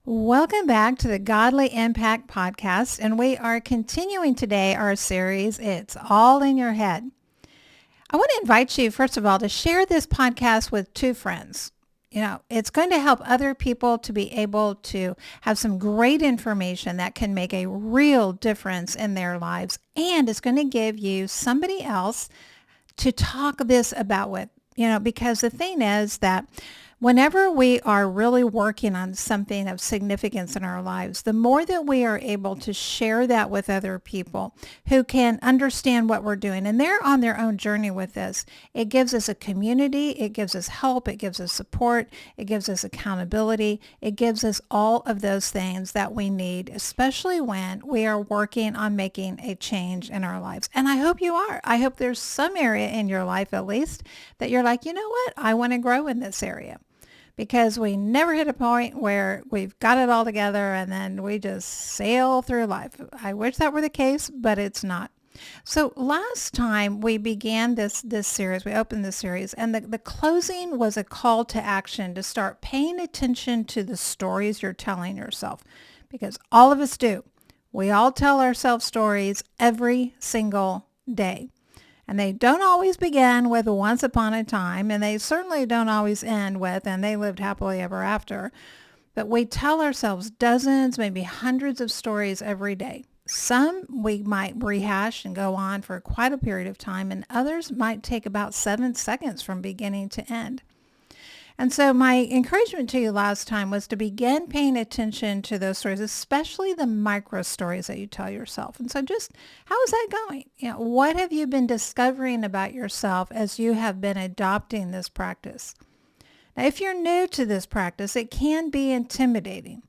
Welcome back to the Godly Impact Podcast, and we are continuing today our series, It's All in Your Head. I want to invite you, first of all, to share this podcast with two friends. It's going to help other people to be able to have some great information that can make a real difference in their lives, and it's going to give you somebody else to talk this about with, because the thing is that whenever we are really working on something of significance in our lives, the more that we are able to share that with other people who can understand what we're doing, and they're on their own journey with this, it gives us a community, it gives us help, it gives us support, it gives us accountability, it gives us all of those things that we need, especially when we are working on making a change in our lives. And I hope you are. I hope there's some area in your life at least that you're like, you know what, I want to grow in this area. Because we never hit a point where we've got it all together and then we just sail through life. I wish that were the case, but it's not. So last time we began this series, we opened this series, and the closing was a call to action to start paying attention to the stories you're telling yourself. Because all of us do. We all tell ourselves stories every single day. And they don't always begin with once upon a time, and they certainly don't always end with, and they lived happily ever after. But we tell ourselves dozens, maybe hundreds of stories every day. Some we might rehash and go on for quite a period of time, and others might take about 7 seconds from beginning to end. And so my encouragement to you last time was to begin paying attention to those stories, especially the micro stories that you tell yourself. And so just, how is that going? What have you been discovering about yourself as you have been adopting this practice? Now, if you're new to this practice, it can be intimidating,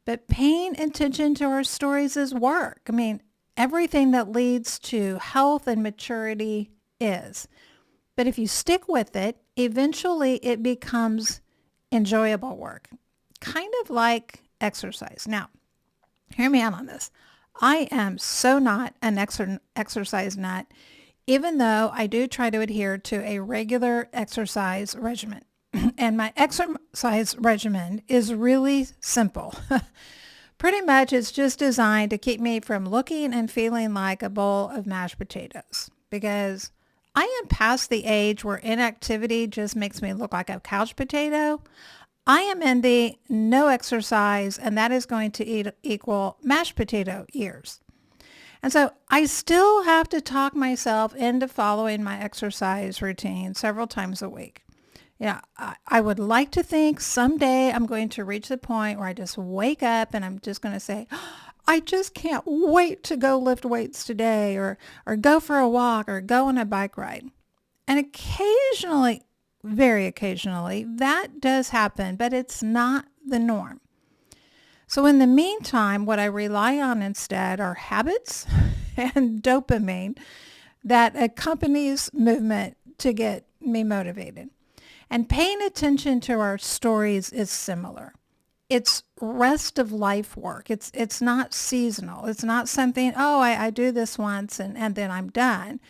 but paying attention to our stories is work. I mean, everything that leads to health and maturity is. But if you stick with it, eventually it becomes enjoyable work, kind of like exercise. Now, hear me out on this. I am so not an exercise nut, even though I do try to adhere to a regular exercise regimen. And my exercise regimen is really simple. Pretty much it's just designed to keep me from looking and feeling like a bowl of mashed potatoes, because I am past the age where inactivity just makes me look like a couch potato. I am in the no exercise, and that is going to equal mashed potato years. And so I still have to talk myself into following my exercise routine several times a week. I would like to think someday I'm going to reach the point where I just wake up and I'm just going to say, I just can't wait to go lift weights today, or go for a walk, or go on a bike ride. And occasionally, very occasionally, that does happen, but it's not the norm. So in the meantime, what I rely on instead are habits and dopamine that accompanies movement to get me motivated. And paying attention to our stories is similar. It's rest of life work. It's not seasonal. It's not something, I do this once and then I'm done.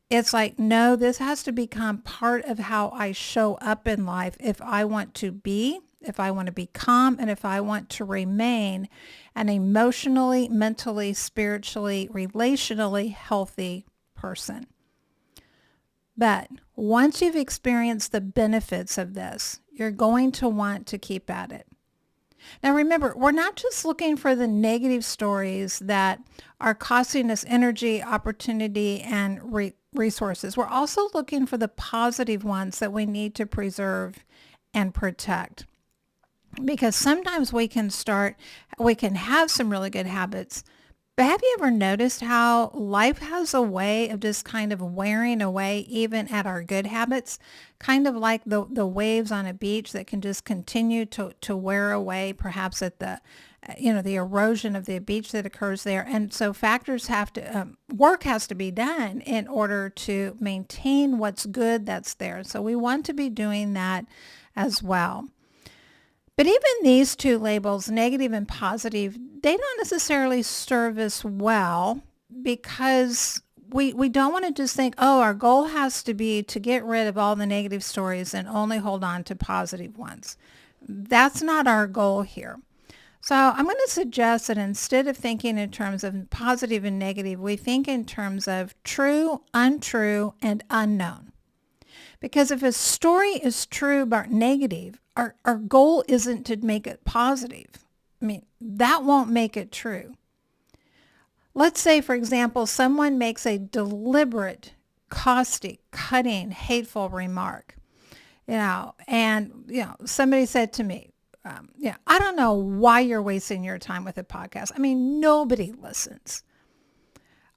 It's like, no, this has to become part of how I show up in life if I want to become, and if I want to remain an emotionally, mentally, spiritually, relationally healthy person. But once you've experienced the benefits of this, you're going to want to keep at it. Now remember, we're not just looking for the negative stories that are costing us energy, opportunity, and resources. We're also looking for the positive ones that we need to preserve and protect. Because sometimes we can have some really good habits, but have you ever noticed how life has a way of just kind of wearing away even at our good habits? Kind of like the waves on a beach that can just continue to wear away, perhaps at the erosion of the beach that occurs there. And so work has to be done in order to maintain what's good that's there. So we want to be doing that as well. But even these two labels, negative and positive, they don't necessarily serve us well, because we don't want to just think, our goal has to be to get rid of all the negative stories and only hold on to positive ones. That's not our goal here. So I'm going to suggest that instead of thinking in terms of positive and negative, we think in terms of true, untrue, and unknown. Because if a story is true but negative, our goal isn't to make it positive. I mean, that won't make it true. Let's say, for example, someone makes a deliberate, caustic, cutting, hateful remark, and somebody said to me, I don't know why you're wasting your time with a podcast. I mean, nobody listens.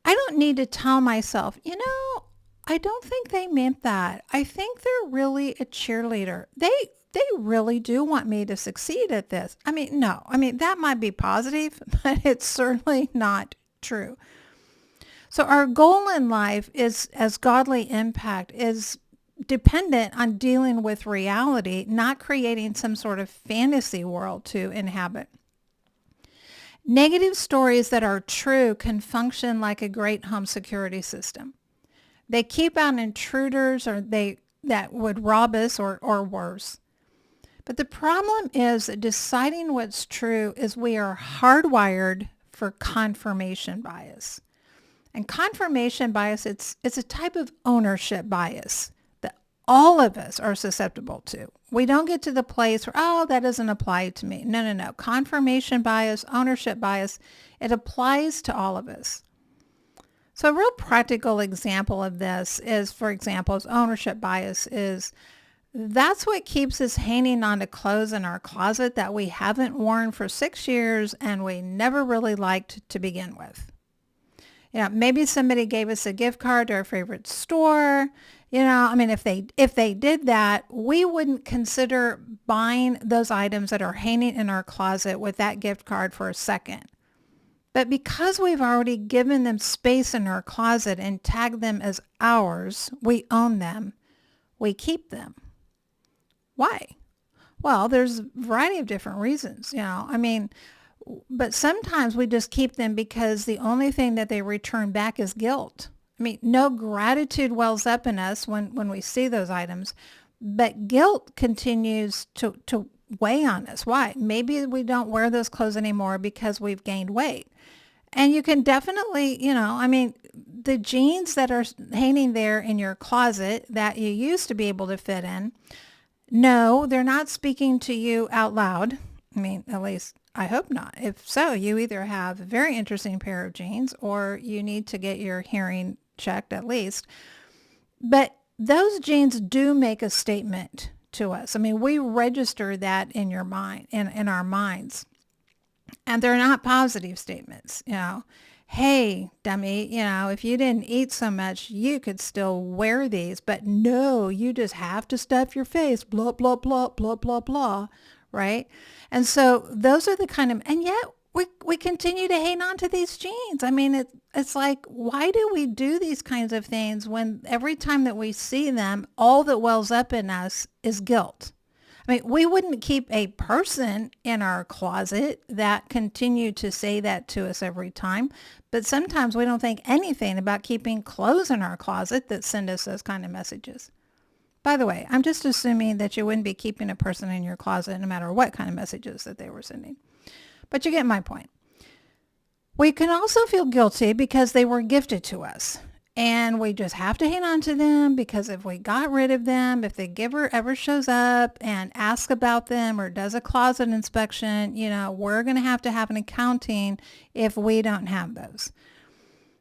I don't need to tell myself, I don't think they meant that. I think they're really a cheerleader. They really do want me to succeed at this. I mean, no. I mean, that might be positive, but it's certainly not true. So our goal in life is, as godly impact, is dependent on dealing with reality, not creating some sort of fantasy world to inhabit. Negative stories that are true can function like a great home security system. They keep out intruders that would rob us or worse. But the problem is that deciding what's true is we are hardwired for confirmation bias. And confirmation bias, it's a type of ownership bias that all of us are susceptible to. We don't get to the place where, that doesn't apply to me. No. Confirmation bias, ownership bias, it applies to all of us. So a real practical example of this is, for example, is ownership bias that's what keeps us hanging on to clothes in our closet that we haven't worn for 6 years and we never really liked to begin with. Maybe somebody gave us a gift card to our favorite store. If they did that, we wouldn't consider buying those items that are hanging in our closet with that gift card for a second. But because we've already given them space in our closet and tagged them as ours, we own them, we keep them. Why? Well, there's a variety of different reasons, but sometimes we just keep them because the only thing that they return back is guilt. No gratitude wells up in us when we see those items, but guilt continues to weigh on us. Why? Maybe we don't wear those clothes anymore because we've gained weight. And you can definitely, the jeans that are hanging there in your closet that you used to be able to fit in, no, they're not speaking to you out loud. At least I hope not. If so, you either have a very interesting pair of jeans or you need to get your hearing checked at least. But those jeans do make a statement to us. We register that in your mind, in our minds. And they're not positive statements, Hey, dummy, if you didn't eat so much, you could still wear these. But no, you just have to stuff your face, blah, blah, blah, blah, blah, blah, right? And so those are the kind of, and yet we continue to hang on to these jeans. It's like, why do we do these kinds of things when every time that we see them, all that wells up in us is guilt? We wouldn't keep a person in our closet that continued to say that to us every time, but sometimes we don't think anything about keeping clothes in our closet that send us those kind of messages. By the way, I'm just assuming that you wouldn't be keeping a person in your closet no matter what kind of messages that they were sending. But you get my point. We can also feel guilty because they were gifted to us. And we just have to hang on to them because if we got rid of them, if the giver ever shows up and asks about them or does a closet inspection, we're going to have an accounting if we don't have those.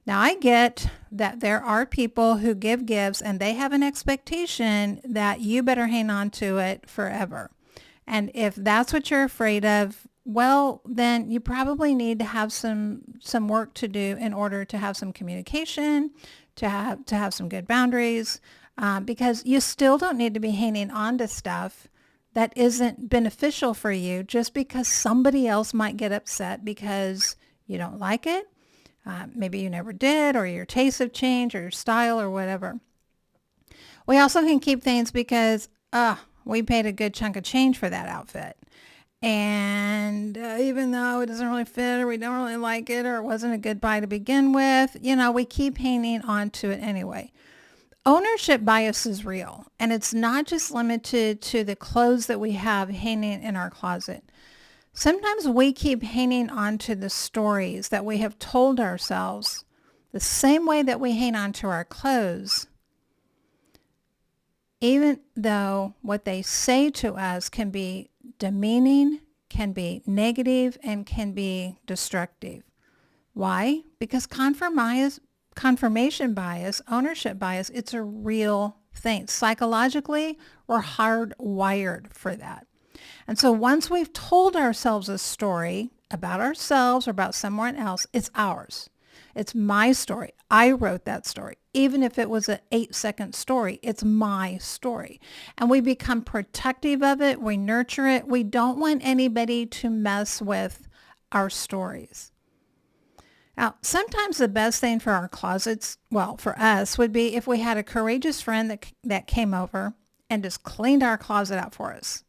Now, I get that there are people who give gifts and they have an expectation that you better hang on to it forever. And if that's what you're afraid of, well, then you probably need to have some work to do in order to have some communication, to have some good boundaries, because you still don't need to be hanging on to stuff that isn't beneficial for you just because somebody else might get upset because you don't like it. Maybe you never did, or your tastes have changed, or your style, or whatever. We also can keep things because we paid a good chunk of change for that outfit. And even though it doesn't really fit or we don't really like it or it wasn't a good buy to begin with, we keep hanging on to it anyway. Ownership bias is real, and it's not just limited to the clothes that we have hanging in our closet. Sometimes we keep hanging on to the stories that we have told ourselves the same way that we hang on to our clothes, even though what they say to us can be demeaning, can be negative, and can be destructive. Why? Because confirmation bias, ownership bias, it's a real thing. Psychologically, we're hardwired for that. And so once we've told ourselves a story about ourselves or about someone else, it's ours. It's my story. I wrote that story. Even if it was an 8-second story, it's my story. And we become protective of it. We nurture it. We don't want anybody to mess with our stories. Now, sometimes the best thing for our closets, well, for us, would be if we had a courageous friend that came over and just cleaned our closet out for us.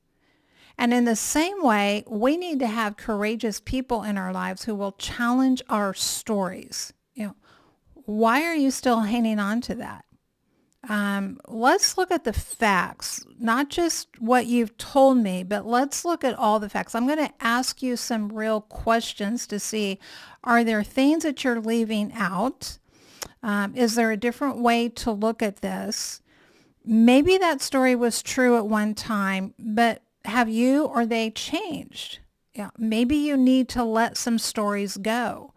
And in the same way, we need to have courageous people in our lives who will challenge our stories. Why are you still hanging on to that? Let's look at the facts, not just what you've told me, but let's look at all the facts. I'm going to ask you some real questions to see, are there things that you're leaving out? Is there a different way to look at this? Maybe that story was true at one time, but have you or they changed? Maybe you need to let some stories go.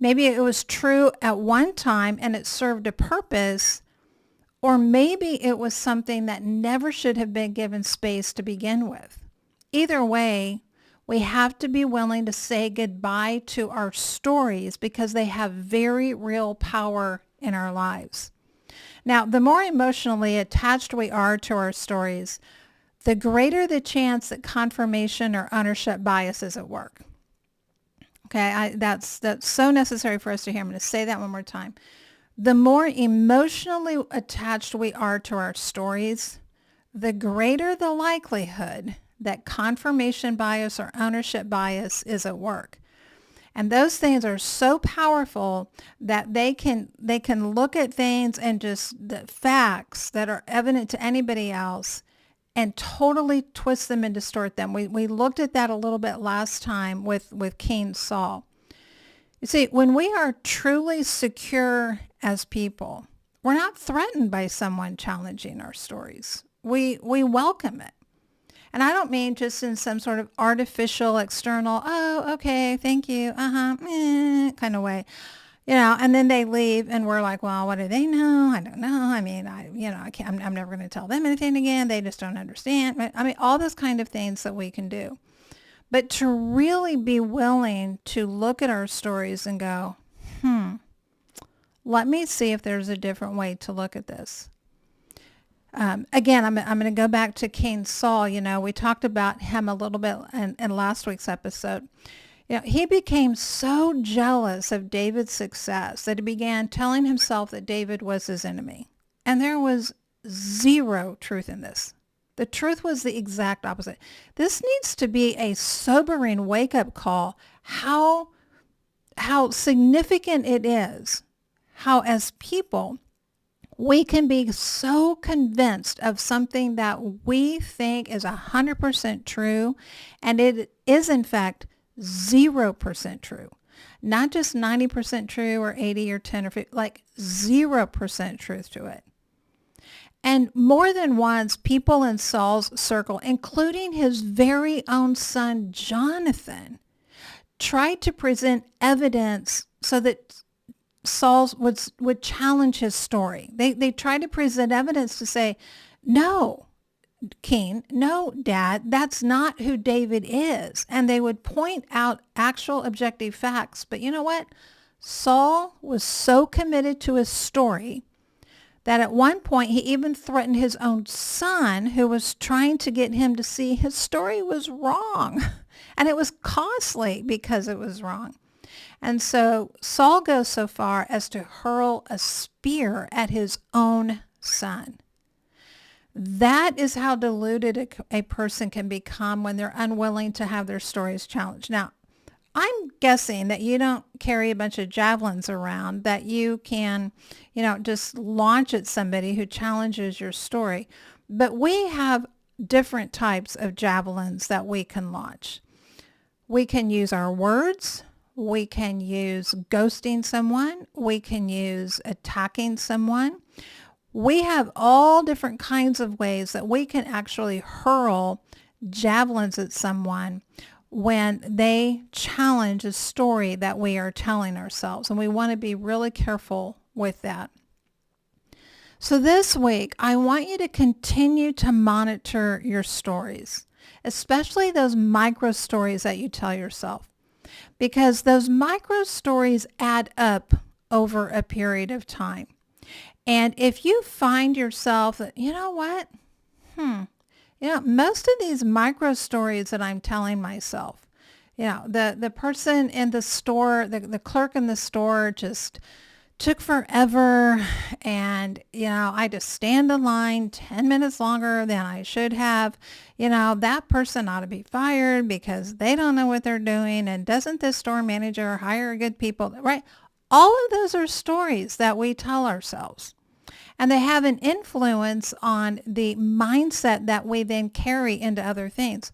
Maybe it was true at one time and it served a purpose, or maybe it was something that never should have been given space to begin with. Either way, we have to be willing to say goodbye to our stories because they have very real power in our lives. Now, the more emotionally attached we are to our stories, the greater the chance that confirmation or ownership bias is at work. Okay, that's so necessary for us to hear. I'm going to say that one more time. The more emotionally attached we are to our stories, the greater the likelihood that confirmation bias or ownership bias is at work. And those things are so powerful that they can look at things and just the facts that are evident to anybody else and totally twist them and distort them. We looked at that a little bit last time with King Saul. You see, when we are truly secure as people, we're not threatened by someone challenging our stories. We welcome it. And I don't mean just in some sort of artificial, external, oh, okay, thank you, kind of way. And then they leave and we're like, well, what do they know? I don't know. I mean, I'm never going to tell them anything again. They just don't understand. I mean, all those kind of things that we can do. But to really be willing to look at our stories and go, let me see if there's a different way to look at this. Again, I'm going to go back to King Saul. We talked about him a little bit in last week's episode. He became so jealous of David's success that he began telling himself that David was his enemy. And there was zero truth in this. The truth was the exact opposite. This needs to be a sobering wake-up call, how significant it is, how as people, we can be so convinced of something that we think is 100% true, and it is in fact 0% true. Not just 90% true or 80 or 10 or 50, like 0% truth to it. And more than once, people in Saul's circle, including his very own son, Jonathan, tried to present evidence so that Saul would challenge his story. They tried to present evidence to say, no, King, no, Dad, that's not who David is. And they would point out actual objective facts. But you know what? Saul was so committed to his story that at one point he even threatened his own son, who was trying to get him to see his story was wrong. And it was costly because it was wrong. And so Saul goes so far as to hurl a spear at his own son. That is how deluded a person can become when they're unwilling to have their stories challenged. Now, I'm guessing that you don't carry a bunch of javelins around that you can, just launch at somebody who challenges your story. But we have different types of javelins that we can launch. We can use our words. We can use ghosting someone. We can use attacking someone. We have all different kinds of ways that we can actually hurl javelins at someone when they challenge a story that we are telling ourselves. And we want to be really careful with that. So this week, I want you to continue to monitor your stories, especially those micro stories that you tell yourself, because those micro stories add up over a period of time. And if you find yourself that, you know what, most of these micro stories that I'm telling myself, the person in the store, the clerk in the store just took forever, and, I just stand in line 10 minutes longer than I should have. That person ought to be fired because they don't know what they're doing. And doesn't this store manager hire good people, right? All of those are stories that we tell ourselves. And they have an influence on the mindset that we then carry into other things.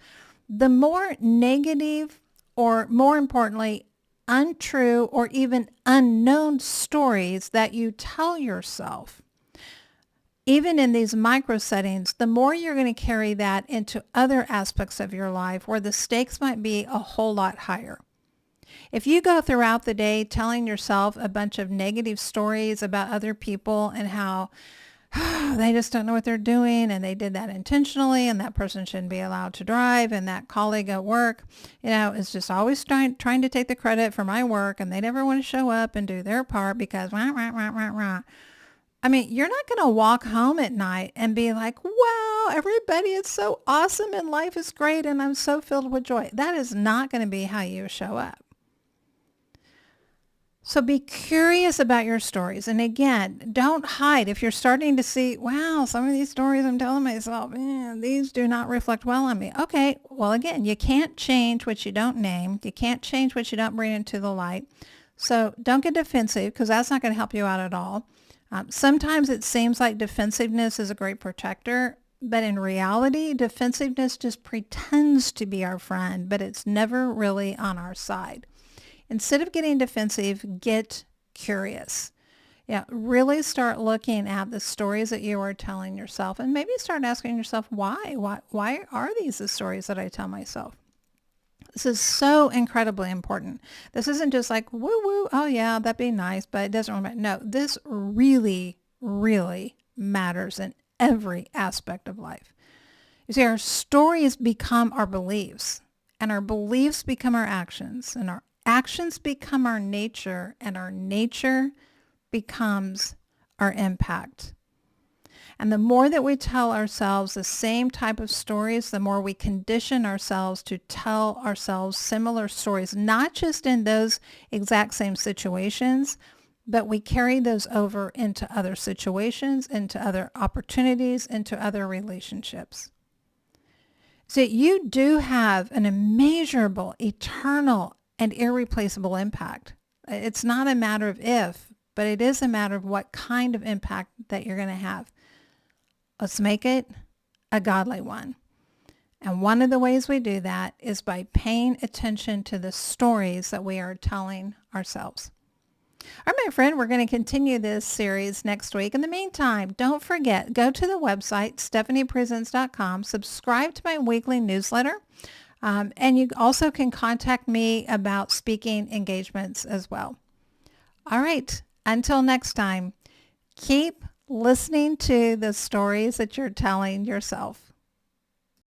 The more negative, or more importantly, untrue or even unknown stories that you tell yourself, even in these micro settings, the more you're going to carry that into other aspects of your life where the stakes might be a whole lot higher. If you go throughout the day telling yourself a bunch of negative stories about other people and how they just don't know what they're doing, and they did that intentionally, and that person shouldn't be allowed to drive, and that colleague at work, is just always trying to take the credit for my work, and they never want to show up and do their part because rah, rah, rah, rah, rah. I mean, you're not going to walk home at night and be like, wow, everybody is so awesome and life is great and I'm so filled with joy. That is not going to be how you show up. So be curious about your stories. And again, don't hide. If you're starting to see, wow, some of these stories I'm telling myself, these do not reflect well on me. Okay, well, again, you can't change what you don't name. You can't change what you don't bring into the light. So don't get defensive, because that's not going to help you out at all. Sometimes it seems like defensiveness is a great protector, but in reality, defensiveness just pretends to be our friend, but it's never really on our side. Instead of getting defensive, get curious. Really start looking at the stories that you are telling yourself, and maybe start asking yourself, why? Why are these the stories that I tell myself? This is so incredibly important. This isn't just like, woo-woo, oh yeah, that'd be nice, but it doesn't really matter. No, this really, really matters in every aspect of life. You see, our stories become our beliefs, and our beliefs become our actions, and our actions become our nature, and our nature becomes our impact. And the more that we tell ourselves the same type of stories, the more we condition ourselves to tell ourselves similar stories, not just in those exact same situations, but we carry those over into other situations, into other opportunities, into other relationships. So you do have an immeasurable, eternal, and irreplaceable impact. It's not a matter of if, but it is a matter of what kind of impact that you're going to have. Let's make it a godly one. And one of the ways we do that is by paying attention to the stories that we are telling ourselves. All right, my friend, we're going to continue this series next week. In the meantime, don't forget, go to the website, stephaniepresents.com, subscribe to my weekly newsletter. And you also can contact me about speaking engagements as well. All right. Until next time, keep listening to the stories that you're telling yourself.